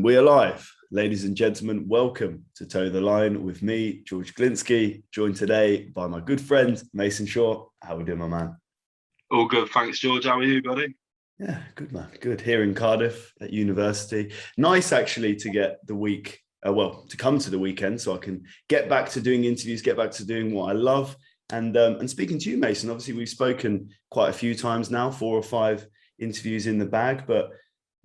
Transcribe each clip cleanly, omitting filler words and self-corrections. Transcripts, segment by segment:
And we are live. Ladies and gentlemen, welcome to Toe the Line with me, George Glinsky, joined today by my good friend, Mason Shaw. How are we doing, my man? All good, thanks, George. How are you, buddy? Yeah, good, man. Good. Here in Cardiff at university. Nice, actually, to get the week, to come to the weekend so I can get back to doing interviews, get back to doing what I love. And speaking to you, Mason, obviously we've spoken quite a few times now, 4 or 5 interviews in the bag, but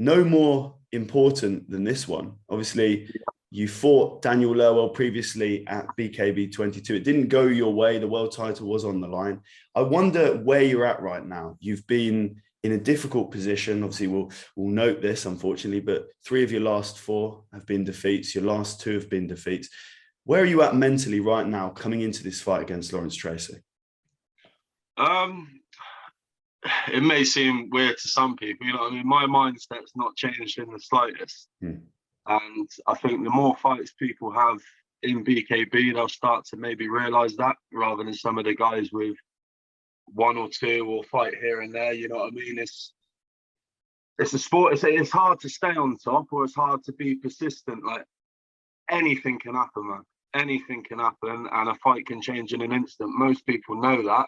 no more important than this one. Obviously, you fought Daniel Lerwell previously at BKB 22. It didn't go your way. The world title was on the line. I wonder where you're at right now. You've been in a difficult position. Obviously, we'll note this, unfortunately, but 3 of your last 4 have been defeats. Your last 2 have been defeats. Where are you at mentally right now coming into this fight against Lawrence Tracey? It may seem weird to some people, you know what I mean? My mindset's not changed in the slightest. And I think the more fights people have in BKB, they'll start to maybe realise that, rather than some of the guys with 1 or 2 or fight here and there, you know what I mean? It's a sport, it's hard to stay on top, or it's hard to be persistent. Like, anything can happen, man. Anything can happen, and a fight can change in an instant. Most people know that.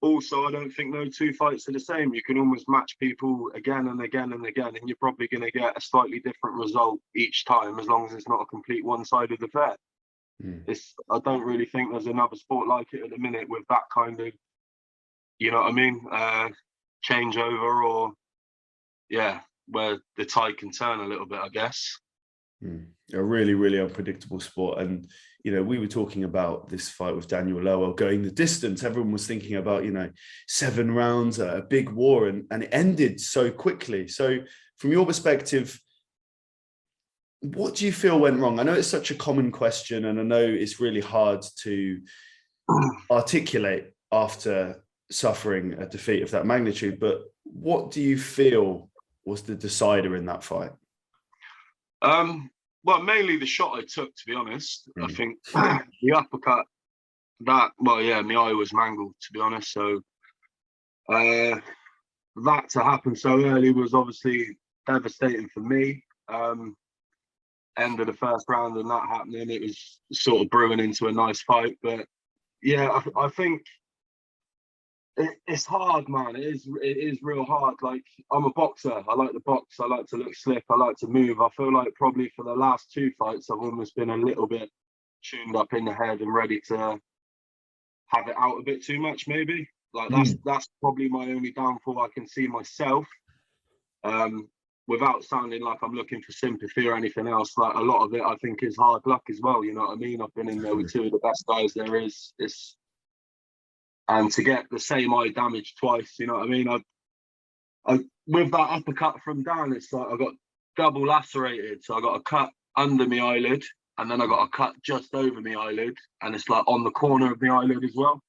Also, I don't think no 2 fights are the same. You can almost match people again and again and again, and you're probably going to get a slightly different result each time, as long as it's not a complete one-sided affair. I don't really think there's another sport like it at the minute with that kind of, you know what I mean, changeover, or where the tide can turn a little bit, I guess. A really, really unpredictable sport. And, you know, we were talking about this fight with Daniel Lerwell going the distance. Everyone was thinking about, 7 rounds, a big war, and it ended so quickly. So from your perspective, what do you feel went wrong? I know it's such a common question, and I know it's really hard to articulate after suffering a defeat of that magnitude, but what do you feel was the decider in that fight? Well, mainly the shot I took, to be honest. I think the uppercut, my eye was mangled, to be honest. So that to happen so early was obviously devastating for me. End of the first round and that happening, it was sort of brewing into a nice fight. But yeah, I think it's hard, man. It is real hard. Like, I'm a boxer. I like to box. I like to look slick. I like to move. I feel like probably for the last 2 fights, I've almost been a little bit tuned up in the head and ready to have it out a bit too much, maybe. Like, that's probably my only downfall I can see myself. Without sounding like I'm looking for sympathy or anything else, like, a lot of it I think is hard luck as well. You know what I mean? I've been in there with 2 of the best guys there is. And to get the same eye damage twice, you know what I mean? I with that uppercut from Dan, it's like I got double lacerated. So I got a cut under my eyelid, and then I got a cut just over my eyelid, and it's like on the corner of my eyelid as well.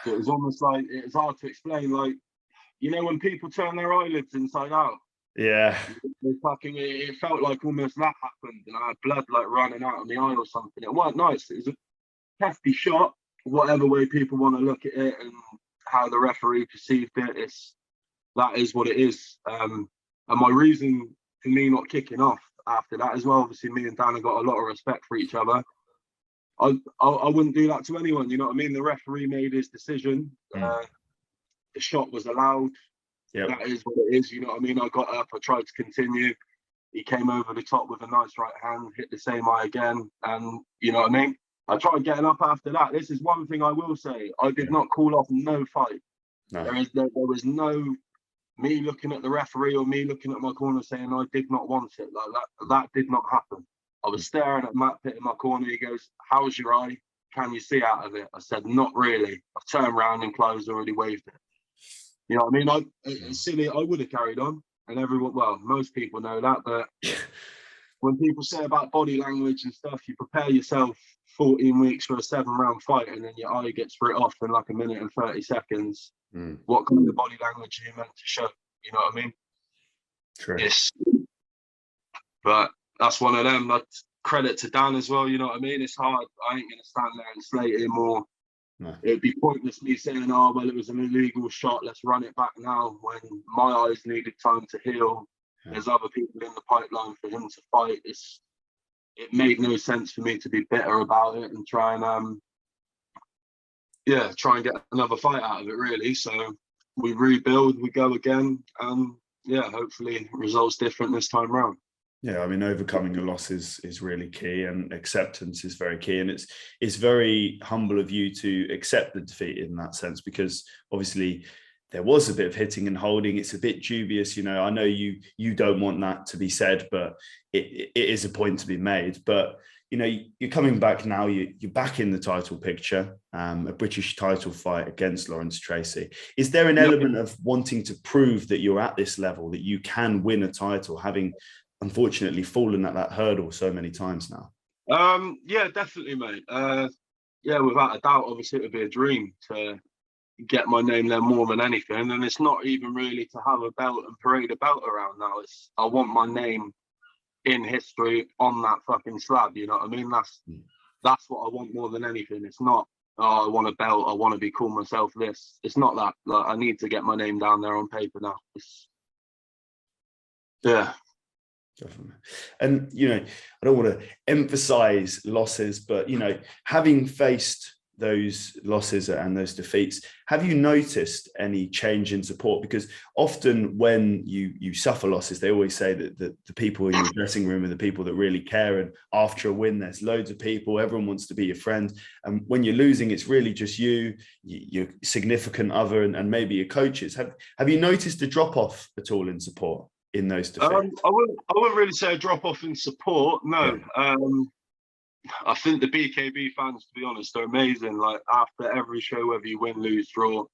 So it was almost like, it's hard to explain. Like, you know, when people turn their eyelids inside out? Yeah. It felt like almost that happened, and I had blood like running out of my eye or something. It weren't nice. It was a hefty shot. Whatever way people want to look at it and how the referee perceived it, that is what it is. And my reason for me not kicking off after that as well, obviously me and Dan have got a lot of respect for each other. I wouldn't do that to anyone, you know what I mean? The referee made his decision. The shot was allowed. That is what it is, you know what I mean? I got up, I tried to continue. He came over the top with a nice right hand, hit the same eye again, and you know what I mean? I tried getting up after that. This is one thing I will say. I did not call off no fight. No. There was no me looking at the referee or me looking at my corner saying I did not want it. Like that did not happen. I was staring at Matt Pitt in my corner. He goes, "How's your eye? Can you see out of it?" I said, "Not really." I've turned around and Clive's already waved it. You know what I mean? It's silly. I would have carried on. And everyone, well, most people know that. But when people say about body language and stuff, you prepare yourself 14 weeks for a 7-round fight, and then your eye gets writ off in like 1 minute and 30 seconds. What kind of body language are you meant to show? You know what I mean? True. But that's one of them. That's credit to Dan as well. You know what I mean? It's hard. I ain't going to stand there and slate him, or it'd be pointless me saying, "Oh, well, it was an illegal shot. Let's run it back now," when my eyes needed time to heal. There's other people in the pipeline for him to fight. It made no sense for me to be bitter about it and try and get another fight out of it, really. So we rebuild, we go again, and hopefully results different this time round. Yeah, I mean, overcoming a loss is really key, and acceptance is very key. And it's very humble of you to accept the defeat in that sense, because obviously there was a bit of hitting and holding. It's a bit dubious, you know. I know you don't want that to be said, but it is a point to be made. But you know, you're coming back now. You're back in the title picture, a British title fight against Lawrence Tracey. Is there an element of wanting to prove that you're at this level, that you can win a title, having unfortunately fallen at that hurdle so many times now? Yeah, definitely, mate. Without a doubt, obviously it would be a dream to get my name there more than anything. And it's not even really to have a belt and parade a belt around now. I want my name in history on that fucking slab, you know what I mean? That's what I want more than anything. It's not, oh, I want a belt, I want to be called myself this. It's not that. Like, I need to get my name down there on paper now. Definitely. And you know, I don't want to emphasize losses, but you know, having faced those losses and those defeats, have you noticed any change in support? Because often when you suffer losses, they always say that the people in your dressing room are the people that really care, and after a win there's loads of people, everyone wants to be your friend, and when you're losing it's really just you, your significant other, and maybe your coaches. Have you noticed a drop-off at all in support in those defeats? I wouldn't really say a drop-off in support, no. Yeah. I think the BKB fans, to be honest, are amazing. Like, after every show, whether you win, lose, draw,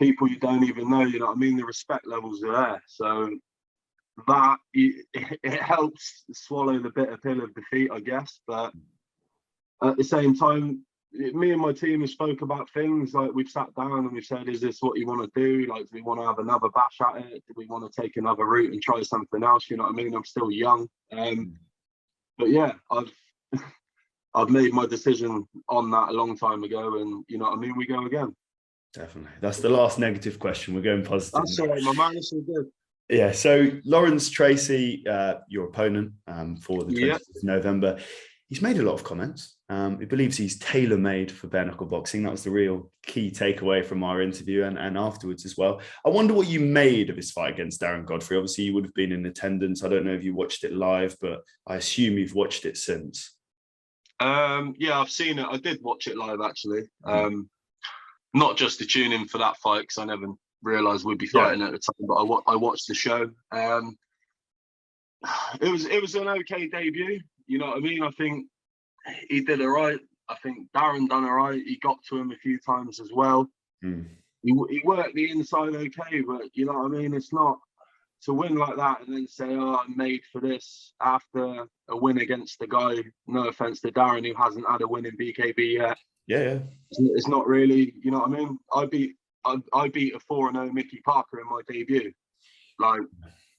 people you don't even know, you know what I mean? The respect levels are there. So that, it helps swallow the bitter pill of defeat, I guess. But at the same time, me and my team have spoke about things. Like, we've sat down and we've said, is this what you want to do? Like, do we want to have another bash at it? Do we want to take another route and try something else? You know what I mean? I'm still young. But yeah, I've made my decision on that a long time ago, and you know what I mean, we go again. Definitely. That's the last negative question. We're going positive. That's all right, my man. It's all good. Yeah, so Lawrence Tracey, your opponent for the 20th of November, he's made a lot of comments. He believes he's tailor-made for bare-knuckle boxing. That was the real key takeaway from our interview and afterwards as well. I wonder what you made of his fight against Darren Godfrey. Obviously, you would have been in attendance. I don't know if you watched it live, but I assume you've watched it since. Yeah, I've seen it. I did watch it live, actually. Not just to tune in for that fight, because I never realised we'd be fighting at the time, but I watched the show. It was an okay debut. You know what I mean? I think he did all right. I think Darren done all right. He got to him a few times as well. He worked the inside okay, but you know what I mean? It's not to win like that and then say, oh, I'm made for this after a win against the guy, no offense to Darren, who hasn't had a win in BKB yet. Yeah. It's not really, you know what I mean? I beat a 4-0 Mickey Parker in my debut. Like,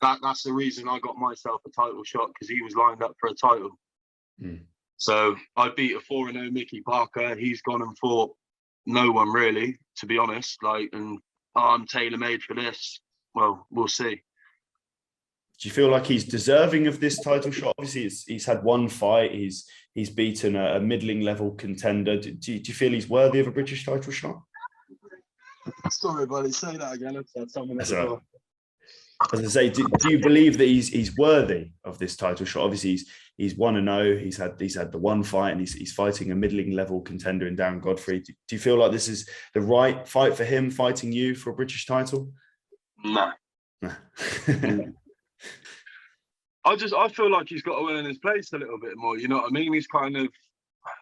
that's the reason I got myself a title shot, because he was lined up for a title. So I beat a 4-0 Mickey Parker. He's gone and fought no one really, to be honest. Like, and I'm tailor-made for this. Well, we'll see. Do you feel like he's deserving of this title shot? Obviously, he's had one fight. He's beaten a middling level contender. Do you feel he's worthy of a British title shot? Sorry, buddy. Say that again. I've said something at the door. As I say, do you believe that he's worthy of this title shot? Obviously, he's 1-0. He's had the one fight, and he's fighting a middling level contender in Darren Godfrey. Do you feel like this is the right fight for him, fighting you for a British title? No. I feel like he's got to earn his place a little bit more. You know what I mean? He's kind of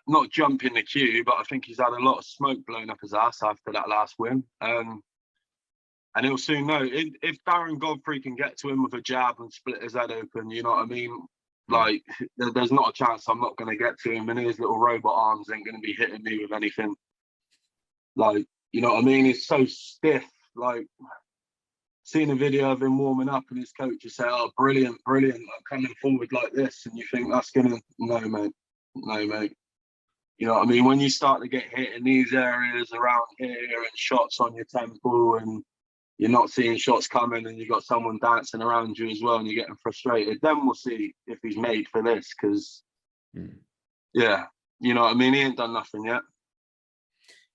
not jumping the queue, but I think he's had a lot of smoke blown up his ass after that last win. And he'll soon know. If Darren Godfrey can get to him with a jab and split his head open, you know what I mean? Like, there's not a chance I'm not going to get to him, and his little robot arms ain't going to be hitting me with anything. Like, you know what I mean? He's so stiff. Like, seeing a video of him warming up and his coach just say, oh, brilliant, like, coming forward like this, and you think that's going to, no, mate. You know what I mean? When you start to get hit in these areas around here and shots on your temple and you're not seeing shots coming and you've got someone dancing around you as well and you're getting frustrated, then we'll see if he's made for this. Because, yeah, you know what I mean? He ain't done nothing yet.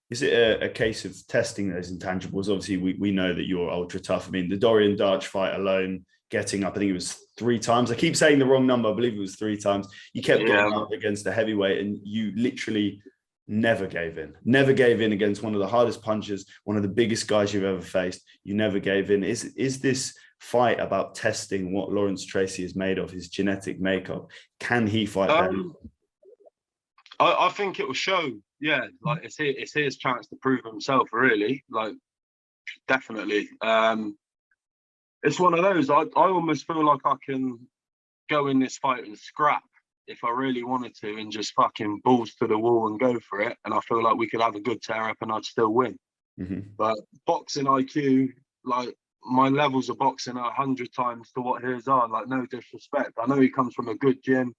Is it a case of testing those intangibles? Obviously, we know that you're ultra tough. I mean, the Dorian Darch fight alone, getting up, I think it was 3 times. I keep saying the wrong number. I believe it was 3 times. You kept getting up against a heavyweight and you literally never gave in. Never gave in against one of the hardest punchers, one of the biggest guys you've ever faced. You never gave in. Is this fight about testing what Lawrence Tracey is made of, his genetic makeup? Can he fight better? I think it will show. Yeah, like it's his chance to prove himself, really. Like, definitely. It's one of those. I almost feel like I can go in this fight and scrap if I really wanted to, and just fucking balls to the wall and go for it. And I feel like we could have a good tear up, and I'd still win. But boxing IQ, like, my levels of boxing are 100 times to what his are. Like, no disrespect. I know he comes from a good gym.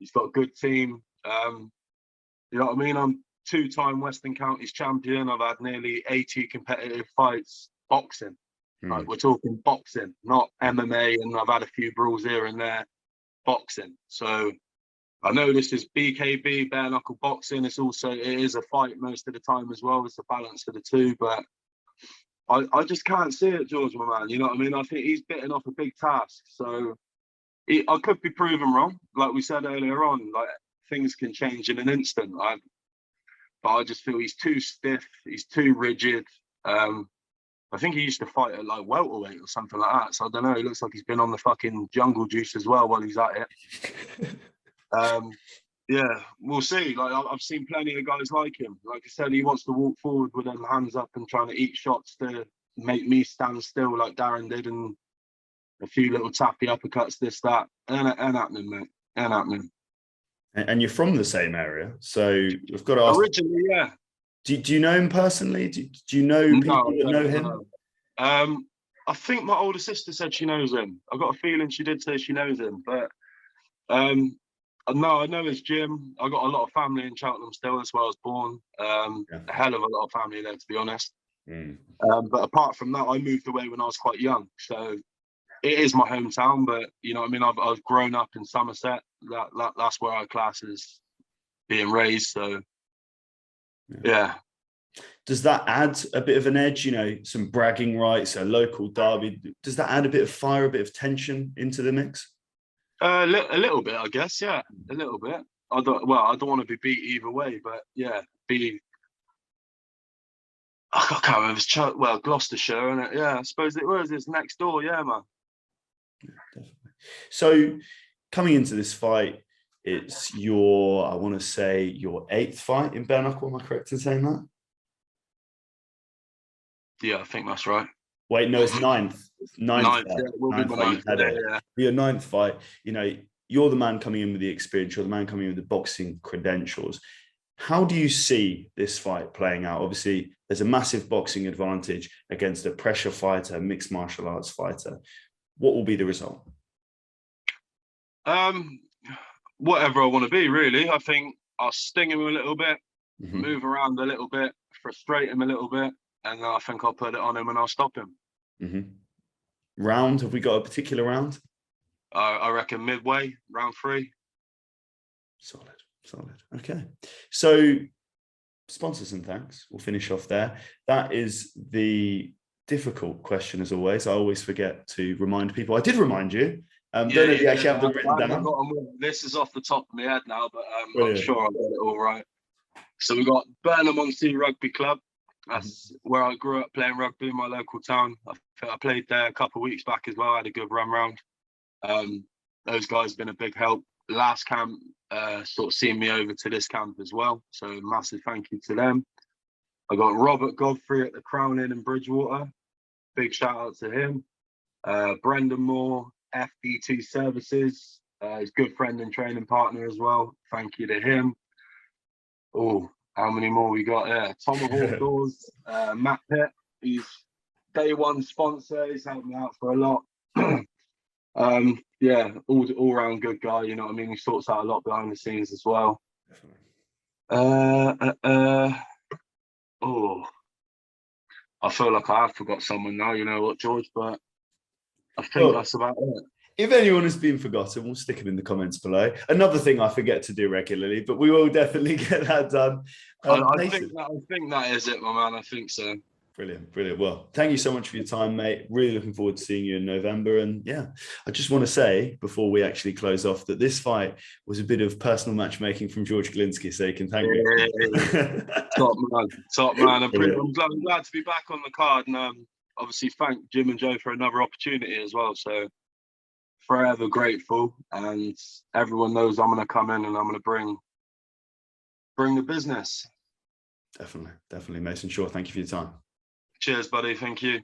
He's got a good team. You know what I mean? I'm 2-time Western Counties champion. I've had nearly 80 competitive fights boxing. Like, we're talking boxing, not MMA, and I've had a few brawls here and there. Boxing. So I know this is BKB, bare knuckle boxing. It is a fight most of the time as well. It's a balance of the two, but I just can't see it, George, my man. You know what I mean? I think he's bitten off a big task. So I could be proven wrong. Like we said earlier on, like, things can change in an instant. But I just feel he's too stiff. He's too rigid. I think he used to fight at like welterweight or something like that. So I don't know. He looks like he's been on the fucking jungle juice as well while he's at it. Yeah, we'll see. Like, I've seen plenty of guys like him. Like I said, he wants to walk forward with them hands up and trying to eat shots to make me stand still, like Darren did, and a few little tappy uppercuts, this, that. Ain't happening, mate. Ain't happening. And you're from the same area, so we've got to ask. Originally, yeah. Do you know him personally? Do you know people that know him? I think my older sister said she knows him. I've got a feeling she did say she knows him, but no, I know his gym. I got a lot of family in Cheltenham still. That's where I was born. A hell of a lot of family there, to be honest. But apart from that, I moved away when I was quite young, so it is my hometown. But you know what I mean, I've grown up in Somerset. That's where I class as being raised. So yeah. Does that add a bit of an edge? You know, some bragging rights, a local derby. Does that add a bit of fire, a bit of tension into the mix? A little bit, I guess. Yeah, a little bit. I don't want to be beat either way, but yeah, I can't remember. Gloucestershire, and yeah, I suppose it was. It's next door. Yeah, man. Yeah, definitely. So coming into this fight, it's I want to say your 8th fight in Bare-Knuckle. Am I correct in saying that? Yeah, I think that's right. Wait, no, it's 9th. 9th. Yeah, we'll be my 9th. Yeah. Your 9th fight. You know, you're the man coming in with the experience. You're the man coming in with the boxing credentials. How do you see this fight playing out? Obviously, there's a massive boxing advantage against a pressure fighter, a mixed martial arts fighter. What will be the result? Whatever I want to be, really. I think I'll sting him a little bit, move around a little bit, frustrate him a little bit, and I think I'll put it on him and I'll stop him. Round? Have we got a particular round? I reckon midway, round 3. Solid. Okay. So sponsors and thanks. We'll finish off there. That is the difficult question, as always. I always forget to remind people. I did remind you. Don't know if you actually have them written down. This is off the top of my head now, but I'm sure I'll get it all right. So we've got Burnham-on-Sea Rugby Club. That's where I grew up playing rugby in my local town. I played there a couple of weeks back as well. I had a good run round. Those guys have been a big help. Last camp, sort of seeing me over to this camp as well. So massive thank you to them. I got Robert Godfrey at the Crown Inn in Bridgewater. Big shout out to him. Brendan Moore, FD2 Services. His good friend and training partner as well. Thank you to him. Oh, how many more we got there? Tomahawk Doors, Matt Pitt. He's day one sponsor. He's helped me out for a lot. Yeah, all round good guy. You know what I mean? He sorts out a lot behind the scenes as well. I feel like I have forgot someone now, you know what, George, but I think Well, that's about it. if anyone has been forgotten, we'll stick them in the comments below. Another thing I forget to do regularly, but we will definitely get that done. I Mason, think that is it, my man. I think so. brilliant, brilliant. Well, thank you so much for your time, mate. Really looking forward to seeing you in November. And yeah, I just want to say before we actually close off that this fight was a bit of personal matchmaking from George Galinsky, so you can thank me. Top man, top man. I'm Brilliant. glad to be back on the card, and obviously thank Jim and Joe for another opportunity as well. So forever grateful, and everyone knows I'm going to come in and I'm going to bring the business. Definitely, definitely, Mason. Sure. Thank you for your time. Cheers, buddy. Thank you.